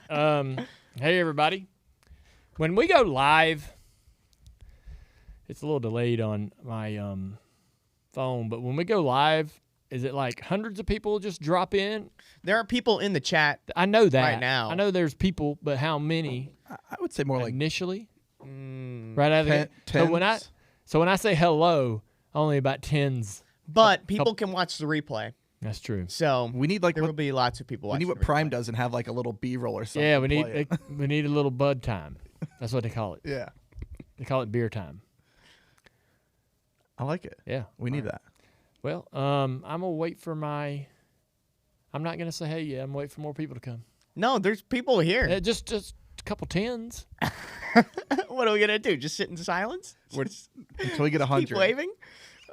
Hey, everybody. When we go live, it's a little delayed on my phone, but when we go live, is it like hundreds of people just drop in? There are people in the chat. I know that. Right now. I know there's people, but how many? I would say more like initially? Right out of the gate? tens. So when I say hello, only about tens. But people can watch the replay. That's true. So we need like there will be lots of people watching. We need what Prime does and have like a little B-roll or something. Yeah, we need a little bud time. That's what they call it. Yeah. They call it beer time. I like it. Yeah. We need that. Well, I'm going to wait for I'm not going to say hey yet. I'm waiting for more people to come. No, there's people here. Just a couple tens. What are we going to do? Just sit in silence? Until we get 100. Keep waving?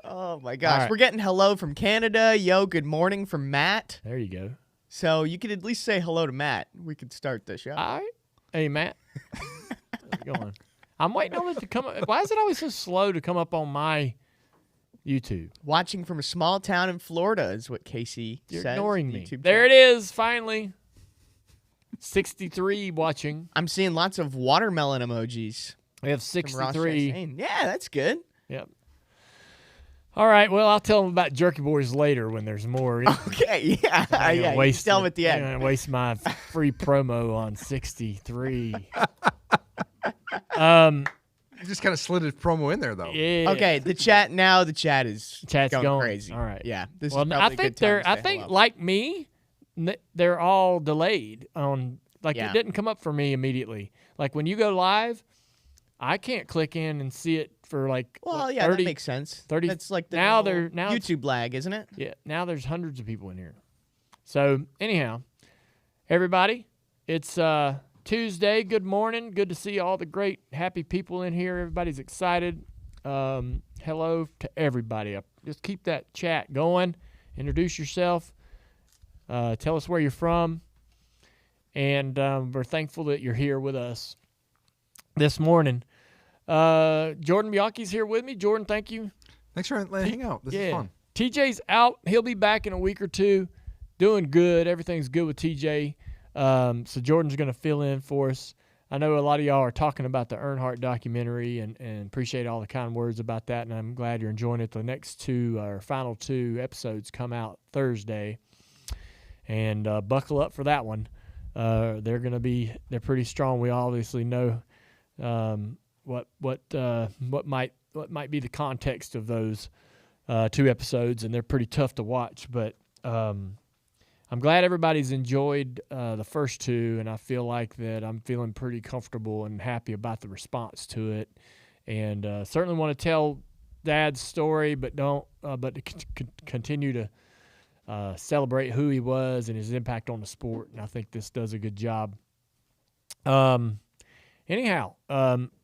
Oh, my gosh. Right. We're getting hello from Canada. Yo, good morning from Matt. There you go. So you could at least say hello to Matt. We could start the show. All right. Hey, Matt. How's it going? I'm waiting on it to come up. Why is it always so slow to come up on my YouTube? Watching from a small town in Florida is what Casey You're says. ignoring me. YouTube There chat. it is, finally. 63 watching. I'm seeing lots of watermelon emojis. We have From Ross 63. Chastain. Yeah, that's good. Yep. All right. Well, I'll tell them about Jerky Boys later when there's more. Okay, yeah. I ain't gonna You waste tell them at the I end. ain't gonna waste my free promo on 63. You just kind of slid a promo in there, though. Yeah. Okay, the chat is Chat's going crazy. All right. Yeah. This Well, is probably I a good think time they're. to I say think hello. like me, they're all delayed on. Like Yeah. it didn't come up for me immediately. Like when you go live, I can't click in and see it for like. Well, what, yeah, 30, that makes sense. 30 That's like the now normal now it's- YouTube lag, isn't it? Yeah. Now there's hundreds of people in here. So anyhow, everybody, it's Tuesday. Good morning. Good to see all the great, happy people in here. Everybody's excited. Hello to everybody. Just keep that chat going. Introduce yourself. Tell us where you're from. And we're thankful that you're here with us this morning. Jordan Bianchi's here with me. Jordan, thank you. Thanks for hanging out. This is fun. TJ's out. He'll be back in a week or two. Doing good. Everything's good with TJ. So Jordan's going to fill in for us. I know a lot of y'all are talking about the Earnhardt documentary and appreciate all the kind words about that, and I'm glad you're enjoying it. The next final two episodes come out Thursday, and buckle up for that one. They're pretty strong. We obviously know what might be the context of those two episodes, and they're pretty tough to watch, but I'm glad everybody's enjoyed the first two, and I feel like that I'm feeling pretty comfortable and happy about the response to it, and certainly want to tell Dad's story, but to continue to celebrate who he was and his impact on the sport, and I think this does a good job. Anyhow,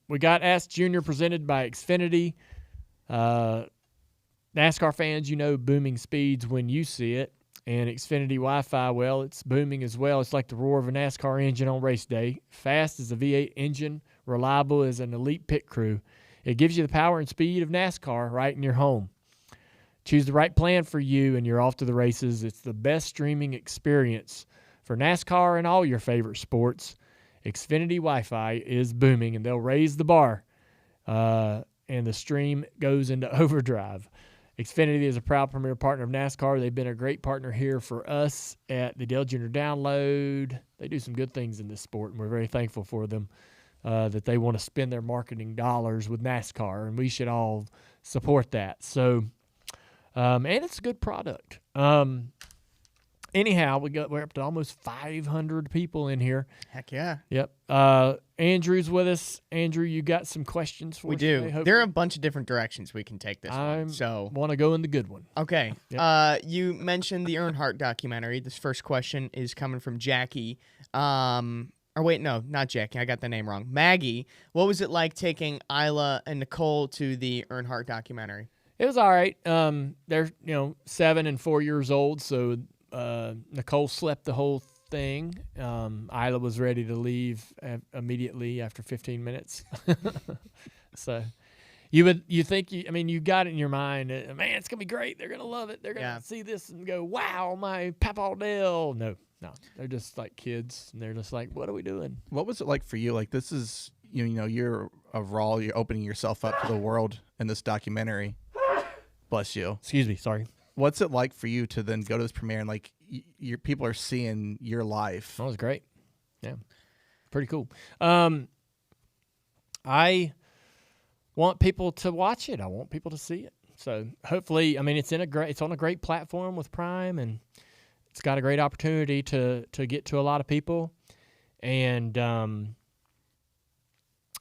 we got Ask Junior presented by Xfinity. NASCAR fans, you know booming speeds when you see it. And Xfinity Wi-Fi, well, it's booming as well. It's like the roar of a NASCAR engine on race day. Fast as a V8 engine, reliable as an elite pit crew. It gives you the power and speed of NASCAR right in your home. Choose the right plan for you, and you're off to the races. It's the best streaming experience for NASCAR and all your favorite sports. Xfinity Wi-Fi is booming, and they'll raise the bar, and the stream goes into overdrive. Xfinity is a proud premier partner of NASCAR. They've been a great partner here for us at the Dale Jr. Download. They do some good things in this sport, and we're very thankful for them that they want to spend their marketing dollars with NASCAR, and we should all support that. So, and it's a good product. Anyhow, we're up to almost 500 people in here. Heck yeah. Yep. Andrew's with us. Andrew, you got some questions for us? We do. Today, hopefully? There are a bunch of different directions we can take this one. So want to go in the good one. okay. Yep. You mentioned the Earnhardt documentary. This first question is coming from Jackie. Or wait, no, not Jackie. I got the name wrong. Maggie. What was it like taking Isla and Nicole to the Earnhardt documentary? It was all right. They're 7 and 4 years old, so Nicole slept the whole thing. Isla was ready to leave immediately after 15 minutes. So you think you got it in your mind, man, it's gonna be great. They're gonna love it. They're gonna see this and go, wow, my Papal Dale. No, No, they're just like kids, and they're just like, what are we doing? What was it like for you? Like, this is, you know, you're a raw, you're opening yourself up to the world in this documentary. Bless you. Excuse me, sorry. What's it like for you to then go to this premiere and, like, your people are seeing your life? That was great. Yeah, pretty cool. I want people to watch it. I want people to see it. So hopefully, I mean, it's on a great platform with Prime, and it's got a great opportunity to get to a lot of people. And I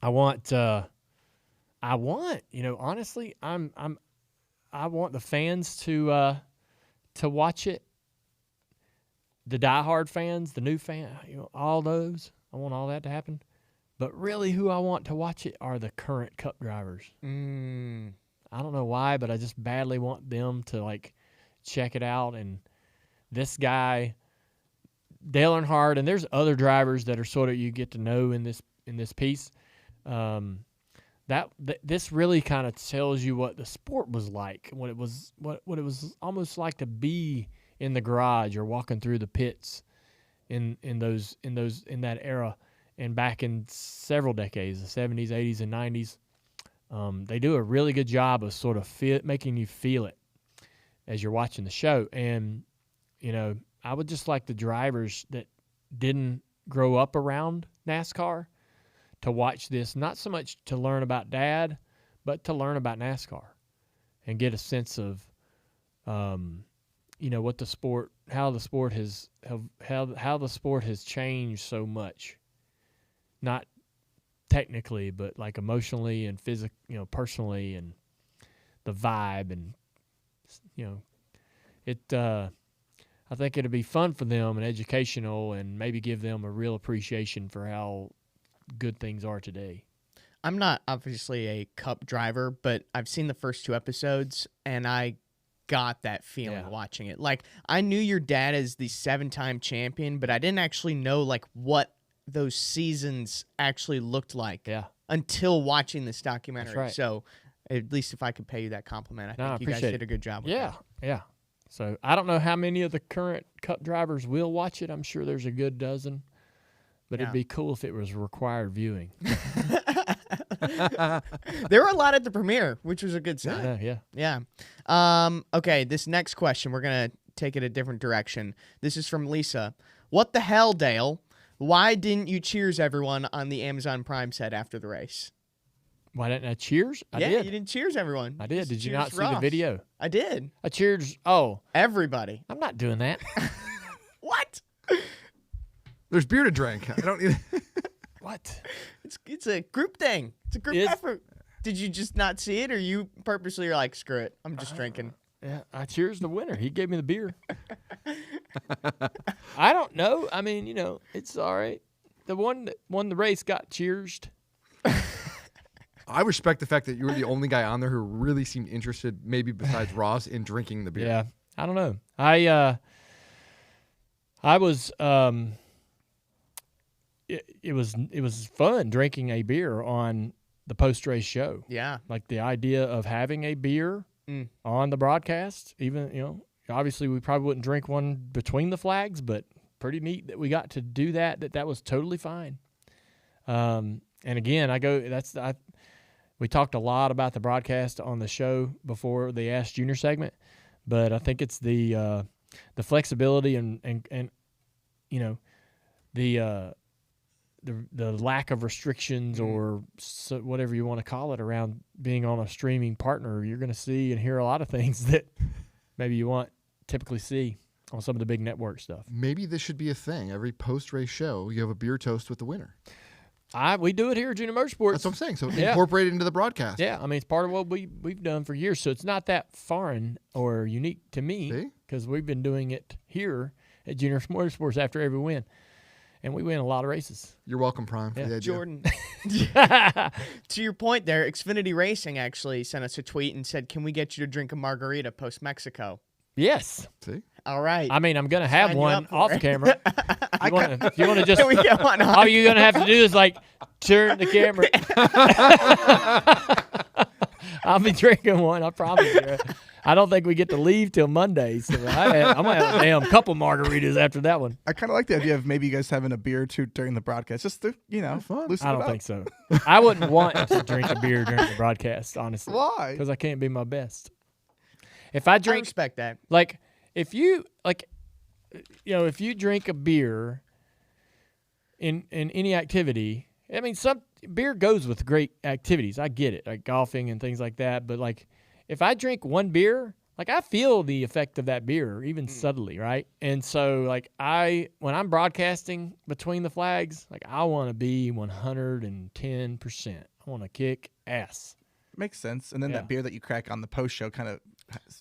want, you know, honestly, I want the fans to watch it. The diehard fans, the new fan, you know, all those. I want all that to happen. But really, who I want to watch it are the current Cup drivers. I don't know why, but I just badly want them to, like, check it out. And this guy, Dale Earnhardt, and there's other drivers that are sort of you get to know in this piece. This really kind of tells you what the sport was like, what it was almost like to be in the garage or walking through the pits in that era. And back in several decades, the 70s, 80s, and 90s, they do a really good job of sort of making you feel it as you're watching the show. And, you know, I would just like the drivers that didn't grow up around NASCAR to watch this, not so much to learn about Dad, but to learn about NASCAR and get a sense of, you know, what the sport, how the sport has changed so much. Not technically, but like emotionally and physically, you know, personally, and the vibe, and, you know, I think it'll be fun for them and educational, and maybe give them a real appreciation for how good things are today. I'm not obviously a Cup driver, but I've seen the first 2 episodes, and I got that feeling watching it. Like, I knew your dad is the 7-time champion, but I didn't actually know, like, what those seasons actually looked like until watching this documentary. That's right. So at least if I could pay you that compliment, I think you guys did a good job with that. Yeah. So I don't know how many of the current Cup drivers will watch it. I'm sure there's a good dozen, but it'd be cool if it was required viewing. There were a lot at the premiere, which was a good sign. Yeah. Okay, this next question, we're going to take it a different direction. This is from Lisa. What the hell, Dale? Why didn't you cheers everyone on the Amazon Prime set after the race? Why didn't I cheers? I did. did. You didn't cheers everyone. I did. Did you not see Ross. the video? I did. I cheered. Oh. Everybody. I'm not doing that. What? There's beer to drink. I don't need. What? It's a group thing. It's a group effort. Did you just not see it, or you purposely are like, screw it, I'm just drinking? Yeah, I cheers the winner. He gave me the beer. I don't know. I mean, you know, it's all right. The one that won the race got cheersed. I respect the fact that you were the only guy on there who really seemed interested, maybe besides Ross, in drinking the beer. Yeah, I don't know. I was it was fun drinking a beer on the post-race show. Yeah. Like the idea of having a beer on the broadcast, even, you know, obviously we probably wouldn't drink one between the flags, but pretty neat that we got to do that. That was totally fine. And again, we talked a lot about the broadcast on the show before the Ask Junior segment, but I think it's the flexibility and you know, the lack of restrictions or whatever you want to call it around being on a streaming partner. You're going to see and hear a lot of things that maybe you won't typically see on some of the big network stuff. Maybe this should be a thing. Every post-race show, you have a beer toast with the winner. We do it here at Junior Motorsports. That's what I'm saying. So incorporate it into the broadcast. Yeah, I mean, it's part of what we've done for years, so it's not that foreign or unique to me because we've been doing it here at Junior Motorsports after every win. And we win a lot of races. You're welcome, Prime, for the idea. Jordan. To your point there, Xfinity Racing actually sent us a tweet and said, can we get you to drink a margarita post-Mexico? Yes. See? All right. I mean, I'm going to have one off camera. If you want to just, can we get one all you're going to have to do is like turn the camera. I'll be drinking one, I promise you. I don't think we get to leave till Monday. So I'm gonna have a damn couple margaritas after that one. I kind of like the idea of maybe you guys having a beer or two during the broadcast, just to loosen I it don't up. think so. I wouldn't want to drink a beer during the broadcast, honestly. Why? Because I can't be my best. If I I drink, respect that. like, if you if you drink a beer in any activity, I mean, some beer goes with great activities. I get it, like golfing and things like that. But like, if I drink one beer, like I feel the effect of that beer, even subtly, right? And so, like, when I'm broadcasting between the flags, like I want to be 110%. I want to kick ass. Makes sense. And then Yeah. that beer that you crack on the post show kind of.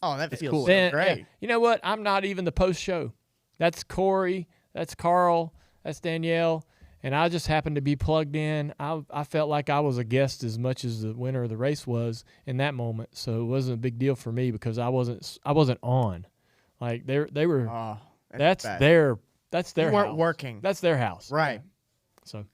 Oh, that feels cool. so Then, great. you know what? I'm not even the post show. That's Corey. That's Carl. That's Danielle. And I just happened to be plugged in. I felt like I was a guest as much as the winner of the race was in that moment. So it wasn't a big deal for me because I wasn't on. Like they were. Oh, That's bad. their You weren't house. working. That's their house. Right. So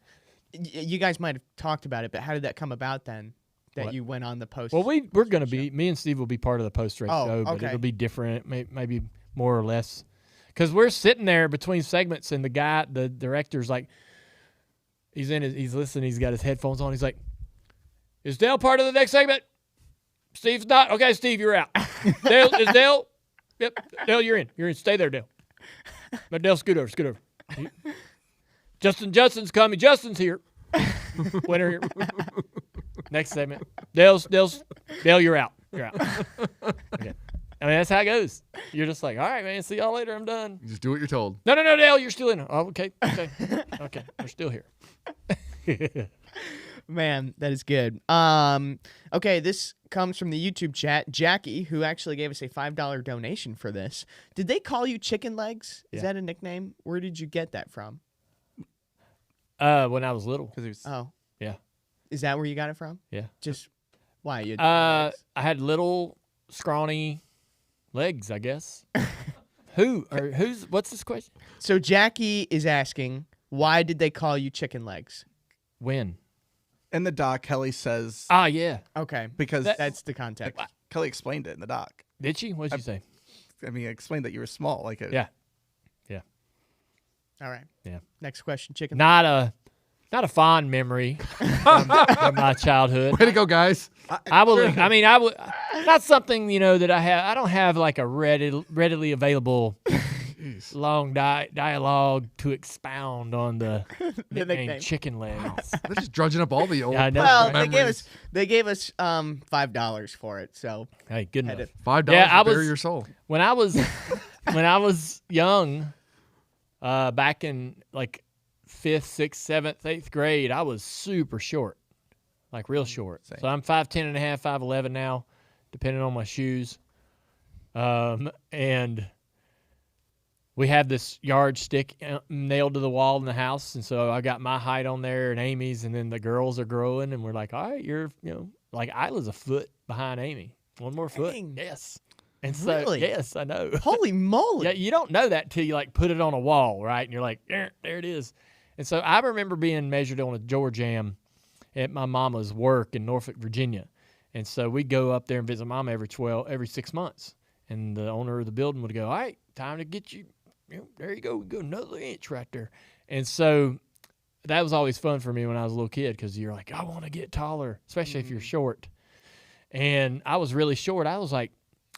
You guys might have talked about it, but how did that come about then? That What? you went on the post. well, we're gonna be. Me and Steve will be part of the post race Oh, show, but okay. it'll be different, maybe more or less, because we're sitting there between segments, and the director's like, he's listening, he's got his headphones on, he's like, "Is Dale part of the next segment? Steve's not. Okay, Steve, you're out. Dale is Dale. Yep, Dale, you're in. You're in. Stay there, Dale. But Dale, scoot over. Justin's coming. Justin's here. Winner here." Next segment. Dale, you're out. You're out. Okay. I mean, that's how it goes. You're just like, all right, man, see y'all later. I'm done. You just do what you're told. No, Dale, you're still in. Oh, okay. Okay, we're still here. Man, that is good. Okay, this comes from the YouTube chat. Jackie, who actually gave us a $5 donation for this. Did they call you chicken legs? Is Yeah. that a nickname? Where did you get that from? When I was little. Because he was. Oh, Yeah. is that where you got it from? Yeah. Just why? You I had little, scrawny legs, I guess. What's this question? So Jackie is asking, why did they call you chicken legs? When? In the doc, Kelly says Ah, yeah. Okay, because that's the context. Kelly explained it in the doc. Did she? What'd she say? I mean, explained that you were small. Like Yeah. All right. Yeah. Next question, chicken. Not a fond memory from my childhood. Way to go, guys. I would not something, that I have. I don't have like a readily available long dialogue to expound on the nickname nickname. chicken legs. They're just drudging up all the old Yeah, I know. Well, memories. they gave us $5 for it. So Hey, good Had enough. it. $5 Yeah, I to bury was- your soul. When I was young, back in like 5th, 6th, 7th, 8th grade, I was super short, like real short. Same. So I'm 5'10 and a half, 5'11 now, depending on my shoes. And we have this yardstick nailed to the wall in the house, and so I got my height on there and Amy's, and then the girls are growing, and we're like, all right, you're, like Isla's a foot behind Amy. One more foot. Dang. Yes. And so, Really? yes, I know. holy moly. Yeah, you don't know that till you like put it on a wall, right? And you're like, there it is. And so I remember being measured on a door jam at my mama's work in Norfolk, Virginia. And so we'd go up there and visit mama every 6 months. And the owner of the building would go, all right, time to get you, there you go. We go another inch right there. And so that was always fun for me when I was a little kid because you're like, I want to get taller, especially if you're short. And I was really short. I was like,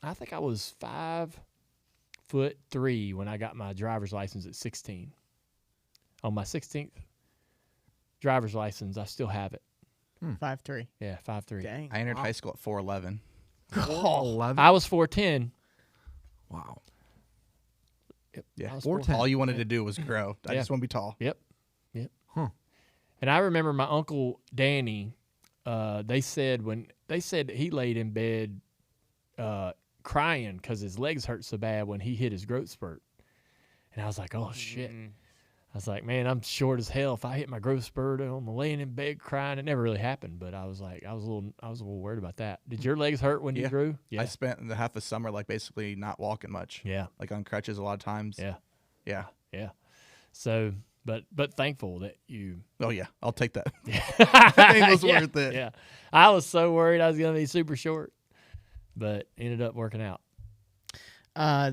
I think I was 5'3" when I got my driver's license at 16. On my 16th driver's license, I still have it. 5'3". Yeah, 5'3". Dang. I entered high school at 4'11. 11? I was 4'10". Wow. Yeah, I was 4'10". all you wanted to do was grow. I Yeah. just want to be tall. Yep. Huh. And I remember my uncle Danny. They said he laid in bed crying because his legs hurt so bad when he hit his growth spurt. And I was like, oh shit. I was like, man, I'm short as hell. If I hit my growth spurt, I'm laying in bed crying. It never really happened, but I was like, I was a little worried about that. Did your legs hurt when you Yeah. grew? I spent the half the summer like basically not walking much. Yeah. Like on crutches a lot of times. Yeah. Yeah. Yeah. So, but thankful that you. Oh yeah, I'll take that. it was worth it. Yeah. I was so worried I was gonna be super short. but ended up working out.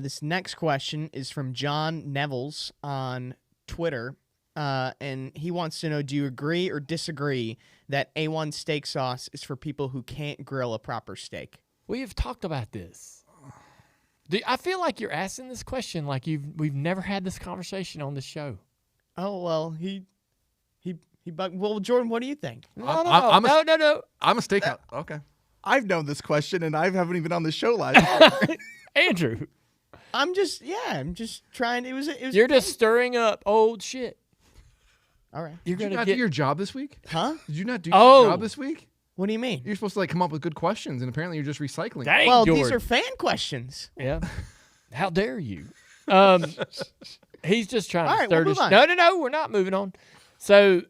This next question is from John Nevels on Twitter, and he wants to know: do you agree or disagree that A1 steak sauce is for people who can't grill a proper steak? We have talked about this. I feel like you're asking this question like we've never had this conversation on this show. Oh well, he bugged. Well, Jordan, what do you think? No. I'm a steakhouse. Okay. I've known this question, and I haven't even been on the show last year. Andrew, I'm just trying. It was. you're just stirring up old shit. All right. You're Did you gonna not get do your job this week? Huh? Did you not do Oh. your job this week? What do you mean? You're supposed to come up with good questions, and apparently you're just recycling. Dang, Well, George. these are fan questions. Yeah. How dare you? He's just trying All to right, stir we'll this. move on. No, we're not moving on. So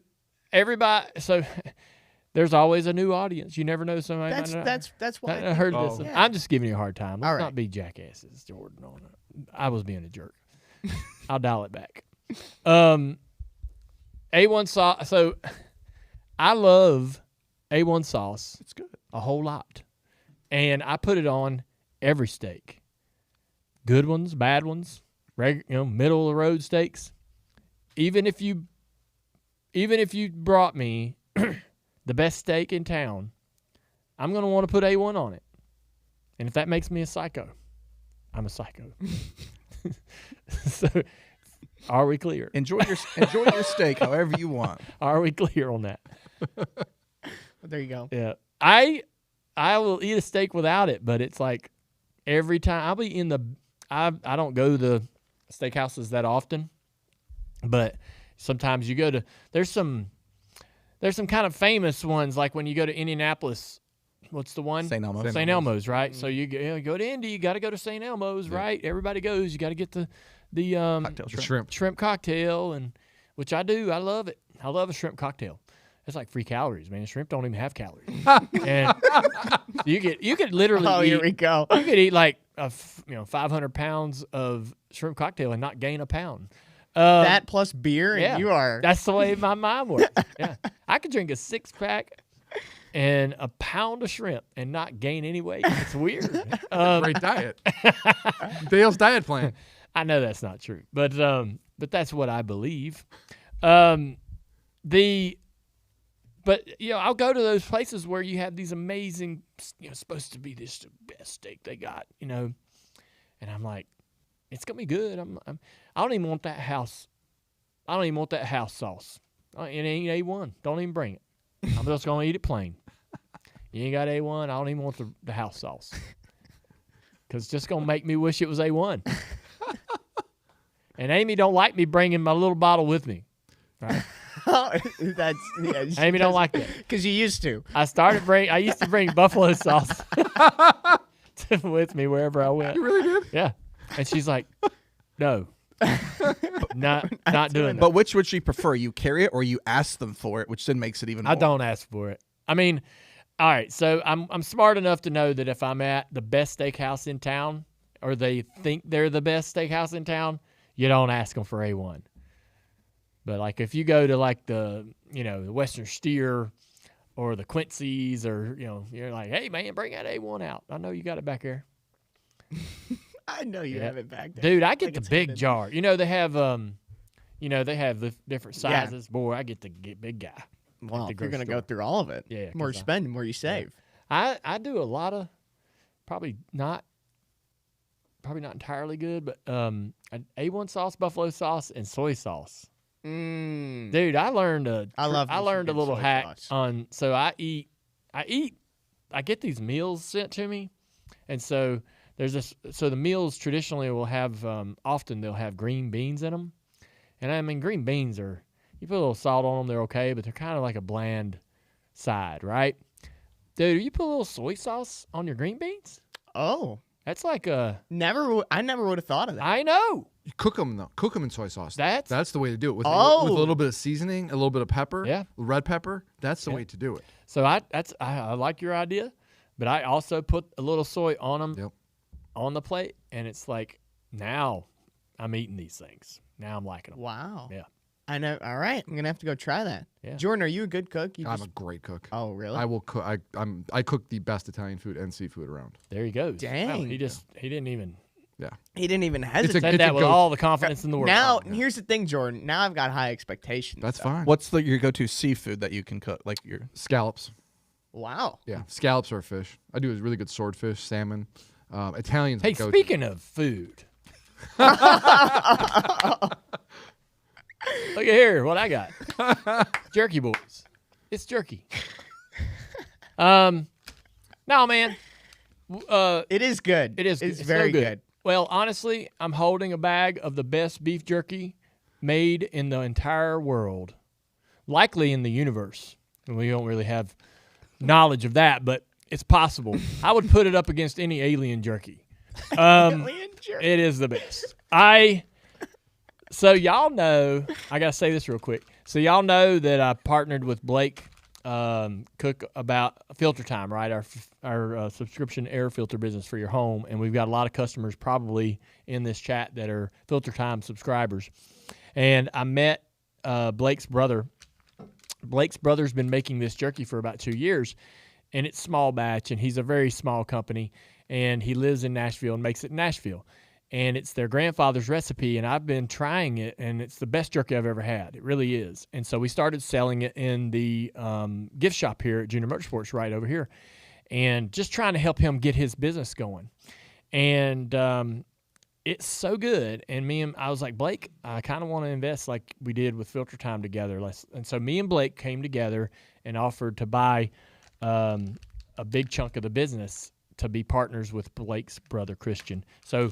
there's always a new audience. You never know somebody. That's why. I heard Oh. this. Yeah. I'm just giving you a hard time. Let's All right. not be jackasses, Jordan. On it. I was being a jerk. I'll dial it back. A1 sauce. So I love A1 sauce It's good. a whole lot, and I put it on every steak. Good ones, bad ones, middle of the road steaks. Even if you brought me the best steak in town, I'm gonna want to put A1 on it. And if that makes me a psycho, I'm a psycho. So, are we clear? Enjoy your steak however you want. Are we clear on that? There you go. Yeah. I will eat a steak without it, but it's like every time I'll be in the I don't go to the steakhouses that often, but sometimes you go to there's some kind of famous ones, like when you go to Indianapolis. What's the one? St. Elmo's. St. Elmo's, right? So you go to Indy, you got to go to St. Elmo's, right? Everybody goes. You got to get the Cocktail The shrimp. shrimp. cocktail, and which I do. I love it. I love a shrimp cocktail. It's like free calories, man. Shrimp don't even have calories, and you could literally Oh, here we eat. go. You could eat like 500 pounds of shrimp cocktail and not gain a pound. That plus beer, and yeah, you are. That's the way my mind works. Yeah, I could drink a 6-pack and a pound of shrimp and not gain any weight. It's weird. Great diet. Dale's diet plan. I know that's not true, but that's what I believe. But I'll go to those places where you have these amazing, supposed to be this the best steak they got, and I'm like, it's gonna be good. I don't even want that house. I don't even want that house sauce. It ain't A1. Don't even bring it. I'm just gonna eat it plain. You ain't got A1. I don't even want the house sauce, because it's just gonna make me wish it was A1. And Amy don't like me bringing my little bottle with me. Right? That's Amy don't like that. because you used to. I used to bring buffalo sauce with me wherever I went. You really did? Yeah. And she's like, no. not doing that. But which would she prefer? You carry it or you ask them for it, which then makes it even more. I don't ask for it. I mean, all right, so I'm smart enough to know that if I'm at the best steakhouse in town, or they think they're the best steakhouse in town, you don't ask them for A1. But like if you go to like the the Western Steer or the Quincy's, or you're like, hey man, bring that A1 out. I know you got it back there. I know you have it back there, Dude, I get the it's big hidden. jar. They have they have the different sizes. Boy, I get the big guy. Well, the if you're gonna grocery go through all of it, Yeah, more you 'cause spend, more you save. I do a lot of probably not entirely good, but A1 sauce, buffalo sauce, and soy sauce. Dude, I learned a I love me some a good little soy hack sauce. on. So I get these meals sent to me, and so there's this. So the meals traditionally will have often they'll have green beans in them, and I mean green beans are, you put a little salt on them, they're okay, but they're kind of like a bland side, right? Dude, you put a little soy sauce on your green beans, Oh, that's like a. I never would have thought of that. I know. You cook them though. Cook them in soy sauce. That's the way to do it. With Oh. a little bit of seasoning, a little bit of pepper. Yeah. Red pepper. That's the Yeah. way to do it. So I like your idea, but I also put a little soy on them. Yep. On the plate, and it's like, now I'm eating these things. Now I'm liking them. Wow. Yeah. I know. All right, I'm gonna have to go try that. Yeah. Jordan, are you a good cook? You I'm just a great cook. oh really? I will cook. I cook the best Italian food and seafood around. There he goes. Dang. Wow, he didn't even Yeah. He didn't even It's hesitate. said it's that with go- all the confidence in the world. Now, Oh, here's the thing, Jordan. Now I've got high expectations. That's so- fine. What's your go-to seafood that you can cook? Like your Scallops? Wow. Yeah, scallops are fish. I do a really good swordfish, salmon. Italians. Hey, go speaking of food. Look at here, what I got. Jerky boys. It's jerky. No, man. It is good. It is. It's so very good. Well, honestly, I'm holding a bag of the best beef jerky made in the entire world, likely in the universe. And we don't really have knowledge of that, but it's possible. I would put it up against any alien jerky. Alien jerky. It is the best. So y'all know, I gotta say this real quick. So y'all know that I partnered with Blake Cook about Filter Time, right? Our subscription air filter business for your home, and we've got a lot of customers probably in this chat that are Filter Time subscribers. And I met Blake's brother. Blake's brother's been making this jerky for about 2 years, and it's small batch, and he's a very small company, and he lives in Nashville and makes it in Nashville. And it's their grandfather's recipe, and I've been trying it, and it's the best jerky I've ever had. It really is. And so we started selling it in the gift shop here at Junior Motorsports right over here, and just trying to help him get his business going. And it's so good. And I was like, Blake, I kind of want to invest like we did with Filter Time together. And so me and Blake came together and offered to buy a big chunk of the business to be partners with Blake's brother, Christian. So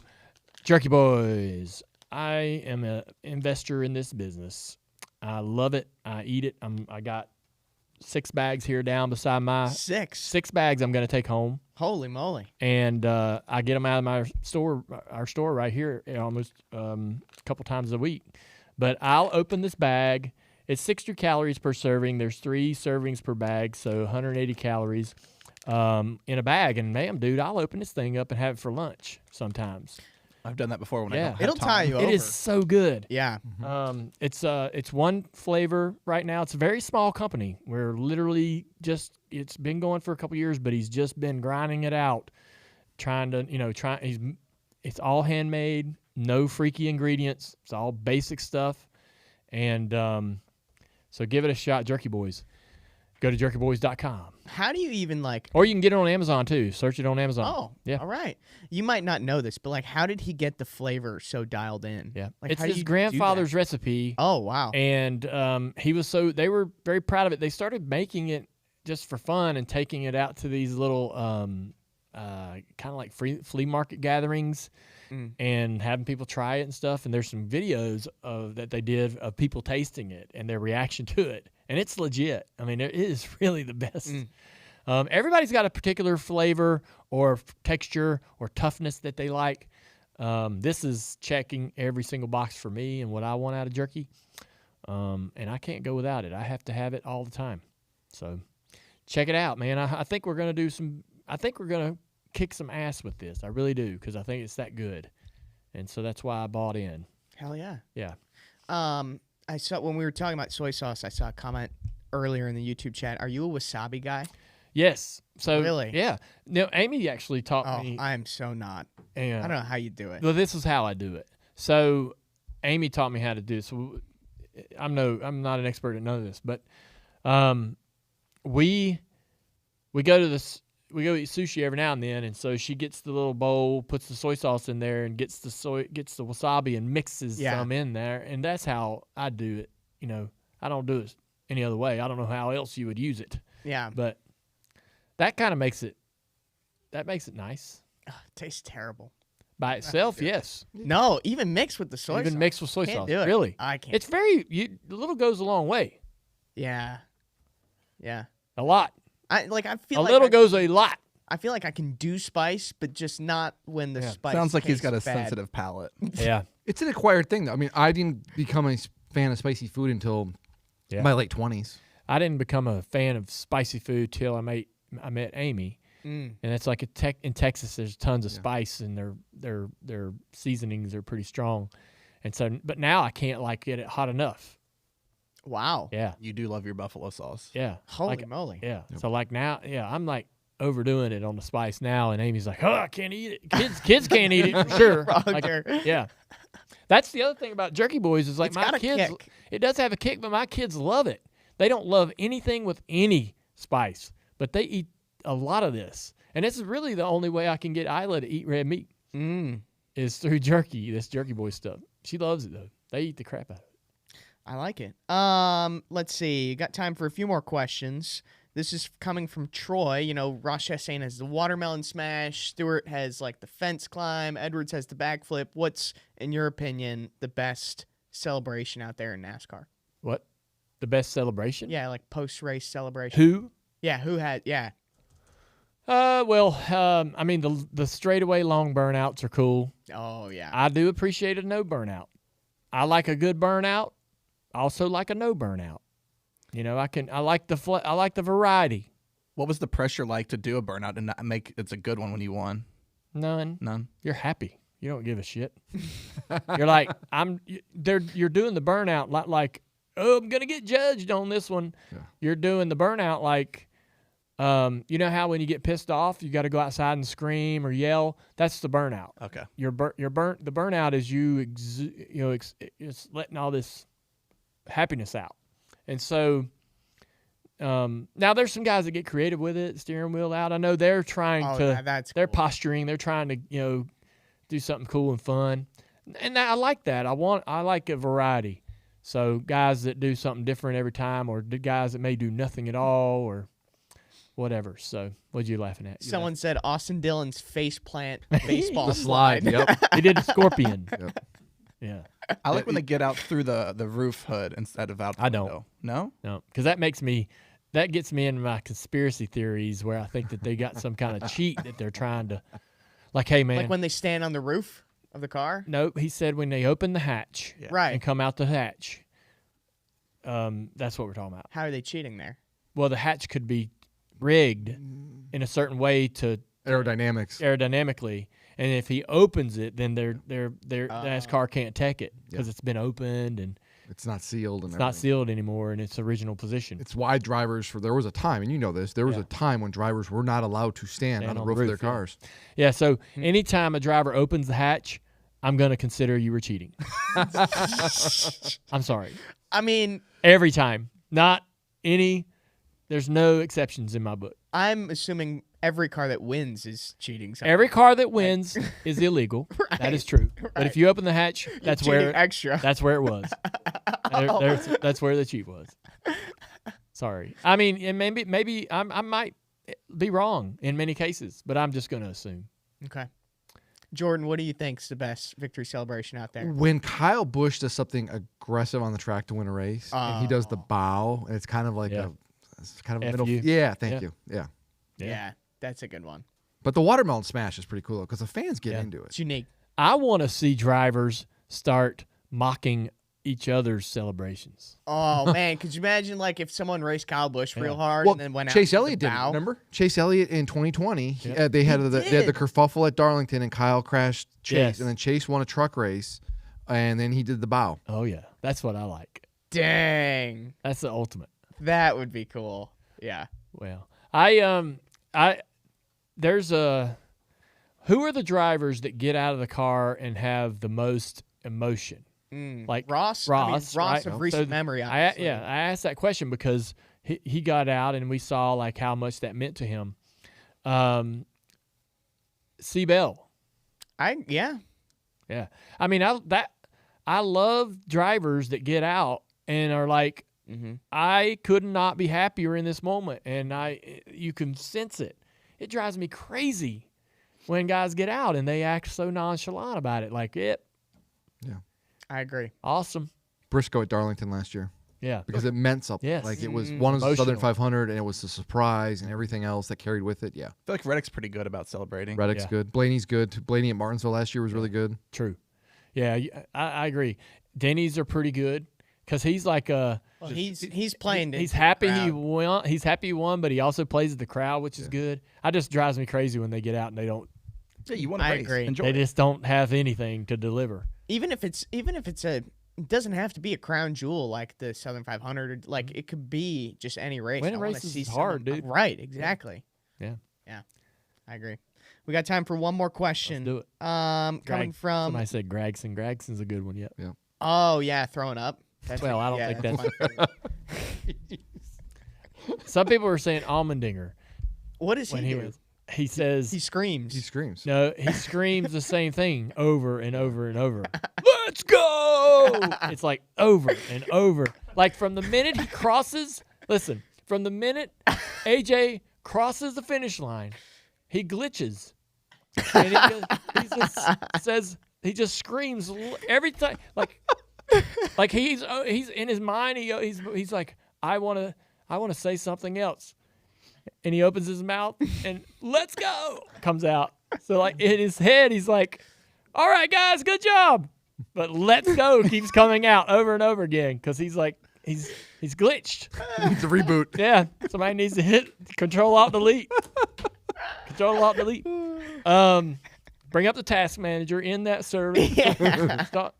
Jerky Boys, I am an investor in this business. I love it. I eat it. I got 6 bags here down beside my 6 bags I'm going to take home. Holy moly. And I get them out of our store right here almost a couple times a week. But I'll open this bag. It's 60 calories per serving. There's 3 servings per bag, so 180 calories in a bag. And, man, dude, I'll open this thing up and have it for lunch sometimes. I've done that before when I Yeah. don't have It'll time. tie you over. It is so good. Yeah. It's one flavor right now. It's a very small company. We're literally it's been going for a couple years, but he's just been grinding it out, trying to, it's all handmade, no freaky ingredients. It's all basic stuff. And so give it a shot, Jerky Boys. Go to jerkyboys.com. How do you even Or you can get it on Amazon too. Search it on Amazon. Oh, yeah. All right. You might not know this, but how did he get the flavor so dialed in? Yeah. Like, It's how do his you do grandfather's that? recipe. Oh, wow. And they were very proud of it. They started making it just for fun and taking it out to these little kind of like flea market gatherings and having people try it and stuff. And there's some videos that they did of people tasting it and their reaction to it. And it's legit. I mean, it is really the best. Everybody's got a particular flavor or texture or toughness that they like. This is checking every single box for me and what I want out of jerky. And I can't go without it. I have to have it all the time. So check it out, man. I think we're going to kick some ass with this. I really do, because I think it's that good. And so that's why I bought in. Hell yeah. Yeah. I saw when we were talking about soy sauce, I saw a comment earlier in the YouTube chat. Are you a wasabi guy? Yes. So Really? Yeah. No, Amy actually taught Oh, me. I am so not. And, I don't know how you do it. Well, this is how I do it. So Amy taught me how to do it. So I'm not an expert at none of this, but we go to this. We go eat sushi every now and then, and so she gets the little bowl, puts the soy sauce in there, and gets the wasabi and mixes some in there, and that's how I do it. I don't do it any other way. I don't know how else you would use it. Yeah. But that kind of makes it nice. Ugh, it tastes terrible. By itself, yes. No, even mixed with the soy sauce. Even mixed with soy Can't sauce. do it. Really? I can't. It's very, a little goes a long way. Yeah. Yeah. A lot. I feel A little goes a lot. I feel like I can do spice, but just not when the spice Sounds like he's got a tastes bad. sensitive palate. Yeah. It's an acquired thing, though. I mean, I didn't become a fan of spicy food until my late 20s. I didn't become a fan of spicy food till I met Amy. And it's like in Texas, there's tons of spice, and their seasonings are pretty strong. And so, but now I can't get it hot enough. Wow. Yeah, You do love your buffalo sauce. yeah. Holy Like, moly. yeah. So like now, I'm like overdoing it on the spice now, and Amy's like, "Oh, I can't eat it. Kids can't eat it for sure." Frog Like, jerky. yeah. That's the other thing about Jerky Boys is like It's my got a kids. kick. It does have a kick, but my kids love it. They don't love anything with any spice, but they eat a lot of this. And this is really the only way I can get Isla to eat red meat is through jerky. This Jerky Boy stuff. She loves it though. They eat the crap out of it. I like it. Let's see. Got time for a few more questions. This is coming from Troy. You know, Ross Chastain has the watermelon smash. Stewart has like the fence climb. Edwards has the backflip. What's, in your opinion, the best celebration out there in NASCAR? What? The best celebration? Yeah, like post-race celebration. Who? Yeah, who had? Yeah. I mean the straightaway long burnouts are cool. Oh yeah. I do appreciate a no burnout. I like a good burnout. I also like a no burnout. You know, I like the variety. What was the pressure like to do a burnout and not make it's a good one when you won? None. You're happy. You don't give a shit. You're like you're doing the burnout like oh, I'm gonna get judged on this one. Yeah. You're doing the burnout like you know how when you get pissed off, you got to go outside and scream or yell. That's the burnout. Okay. The burnout is it's letting all this happiness out. And so now there's some guys that get creative with it, steering wheel out. I know they're trying they're cool. posturing, they're trying to do something cool and fun, and I like that. I like a variety. So guys that do something different every time, or the guys that may do nothing at all, or whatever. So what you laughing at? Someone said Austin Dillon's face plant baseball The slide. Yep. He did a scorpion. Yep. Yeah. I like when they get out through the roof hood instead of out the I don't. window. No? No, because that gets me into my conspiracy theories where I think that they got some kind of cheat that they're trying to, like, hey man, Like when they stand on the roof of the car. no, he said when they open the hatch Right. and come out the hatch. That's what we're talking about. How are they cheating there? Well, the hatch could be rigged in a certain way to aerodynamically, and if he opens it, then the NASCAR can't take it because it's been opened and It's not sealed. it's not sealed anymore in its original position. It's why drivers there was a time, and you know this, there was Yeah. a time when drivers were not allowed to stand on the roof of their yeah. cars. Yeah, so anytime a driver opens the hatch, I'm going to consider you were cheating. I'm sorry. I mean, Every time. Not any. There's no exceptions in my book. I'm assuming every car that wins is cheating. Somehow. Every car that wins is illegal. That is true. But if you open the hatch, that's Cheating where extra. that's where it was. That's where the cheat was. Sorry. I mean, and maybe I might be wrong in many cases, but I'm just going to assume. Okay. Jordan, what do you think's the best victory celebration out there? When Kyle Busch does something aggressive on the track to win a race, and he does the bow, and it's kind of like Yeah. it's kind of a F middle. you. Yeah, thank Yeah. you. Yeah. Yeah, that's a good one. But the watermelon smash is pretty cool because the fans get into it. It's unique. I want to see drivers start mocking each other's celebrations. Oh man, could you imagine like if someone raced Kyle Busch real hard Well, and then went out? Chase to the Elliott didn't. bow? Remember Chase Elliott in 2020? Yep. They had they had the did. kerfuffle at Darlington, and Kyle crashed Chase, Yes. and then Chase won a truck race, and then he did the bow. Oh yeah, that's what I like. Dang, That's the ultimate. that would be cool. Yeah. Well, who are the drivers that get out of the car and have the most emotion? Like Ross. Ross, Ross right? of recent So memory. I Obviously. asked that question because he got out and we saw like how much that meant to him. C. Bell. Yeah. Yeah. I mean, I love drivers that get out and are like, I could not be happier in this moment, and you can sense it. It drives me crazy when guys get out and they act so nonchalant about it. Like, Yeah. I agree. awesome. Briscoe at Darlington last year Yeah. because it meant something. Yes. Like it was one of the Southern Emotional. 500, and it was a surprise and everything else that carried with it. Yeah. I feel like Reddick's pretty good about celebrating. Reddick's Yeah. good. Blaney's good. Blaney at Martinsville last year was really good. True. Yeah, I agree. Denny's are pretty good because he's like Well, he's playing. he's into the happy he crowd. won. He's happy he won, but he also plays at the crowd, which is good. It just drives me crazy when they get out and they don't. Yeah, you want to I race. agree. Enjoy They it. just don't have anything to deliver. Even if it's a it doesn't have to be a crown jewel like the Southern 500. Or, like it could be just any race. Winning I wanna races see is hard, someone- dude. Right, exactly. Yeah. I agree. We got time for one more question. do it. Coming Greg. from Somebody said Gregson. Gregson's a good one. Yep. oh yeah, throwing up. That's Well, I don't yeah, think that's that's- my favorite. Some people are saying Almendinger What does when he he do? was. He says He screams. He screams. no. He screams the same thing over and over and over. Let's go! It's like over and over. Like from the minute he crosses. Listen, from the minute AJ crosses the finish line, he glitches, and he just says he just screams every time. Like he's in his mind. He's like, I want to say something else, and he opens his mouth and let's go comes out. So like in his head, he's like, all right guys, good job, but let's go keeps coming out over and over again because he's like he's glitched. It's a reboot. Yeah, somebody needs to hit Control Alt Delete. Control Alt Delete. Bring up the task manager in that service. Stop.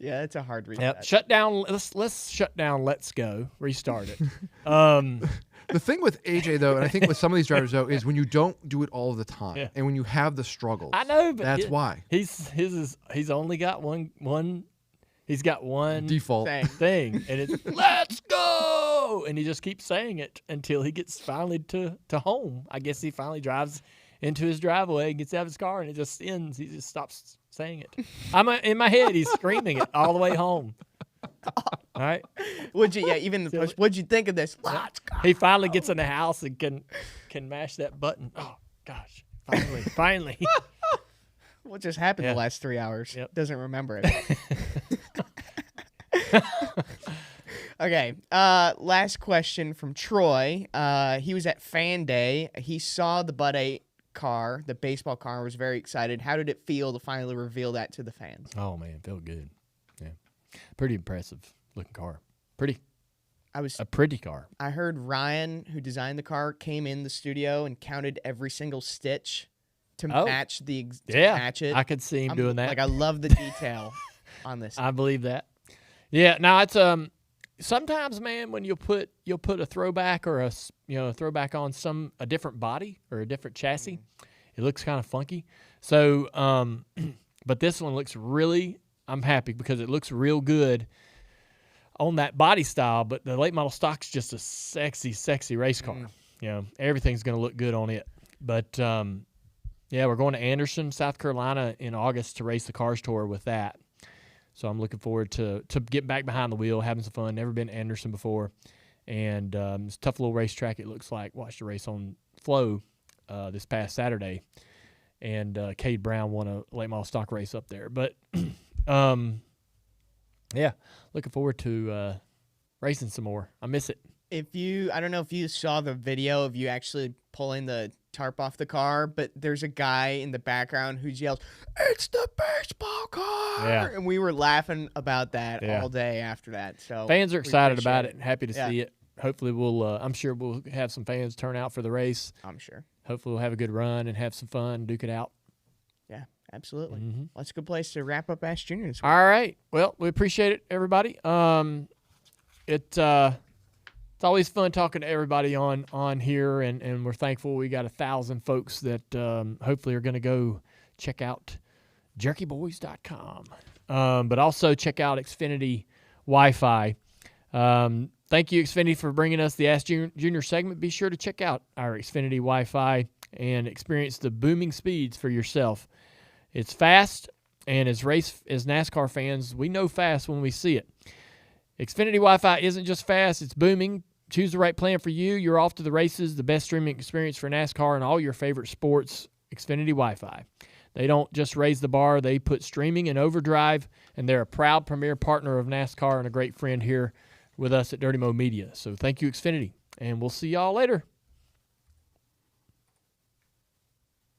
Yeah, it's a hard reset. Yep. Shut down. Let's shut down. Let's go. Restart it. The thing with AJ though, and I think with some of these drivers though, is when you don't do it all the time, Yeah. and when you have the struggles. I know, but that's why. He's only got one. He's got one Default. thing, and it's let's go, and he just keeps saying it until he gets finally to home. I guess he finally drives into his driveway and gets out of his car, and it just ends. He just stops saying it. In my head, he's screaming it all the way home. All right. Would you? Yeah, even the push. What'd you think of this? Let's go. He finally gets in the house and can mash that button. Oh gosh! Finally. What just happened Yeah. the last 3 hours? Yep. Doesn't remember it. Okay. Last question from Troy. He was at Fan Day. He saw the Bud 8 car, the baseball car, was very excited. How did it feel to finally reveal that to the fans? Oh man, felt good. Yeah, pretty impressive looking car. A pretty car. I heard Ryan, who designed the car, came in the studio and counted every single stitch to match match it. I could see him doing that. Like I love the detail on this. I believe that. Yeah. Now it's sometimes, man, when you'll put a throwback or a throwback on a different body or a different chassis, it looks kind of funky. So, but this one looks I'm happy because it looks real good on that body style. But the late model stock's just a sexy race car. Everything's going to look good on it. But yeah, we're going to Anderson, South Carolina in August to race the Cars Tour with that. So I'm looking forward to getting back behind the wheel, having some fun. Never been to Anderson before. And it's a tough little racetrack, it looks like. Watched a race on Flow this past Saturday. And Cade Brown won a late model stock race up there. But, yeah, looking forward to racing some more. I miss it. I don't know if you saw the video of you actually pulling the tarp off the car, but there's a guy in the background who yells, "It's the baseball car!" Yeah. And we were laughing about that Yeah. all day after that. So Fans are we excited about appreciate it and happy to see it. Hopefully I'm sure we'll have some fans turn out for the race. I'm sure. Hopefully we'll have a good run and have some fun, duke it out. Yeah, absolutely. Mm-hmm. Well, that's a good place to wrap up Ask Junior this week. All right. Well, we appreciate it, everybody. It's always fun talking to everybody on here, and we're thankful we got 1,000 folks that hopefully are going to go check out jerkyboys.com. But also check out Xfinity Wi-Fi. Thank you, Xfinity, for bringing us the Ask Junior segment. Be sure to check out our Xfinity Wi-Fi and experience the booming speeds for yourself. It's fast, and as NASCAR fans, we know fast when we see it. Xfinity Wi-Fi isn't just fast, it's booming. Choose the right plan for you. You're off to the races, the best streaming experience for NASCAR and all your favorite sports, Xfinity Wi-Fi. They don't just raise the bar, they put streaming in overdrive, and they're a proud premier partner of NASCAR and a great friend here with us at Dirty Mo Media. So thank you, Xfinity, and we'll see y'all later.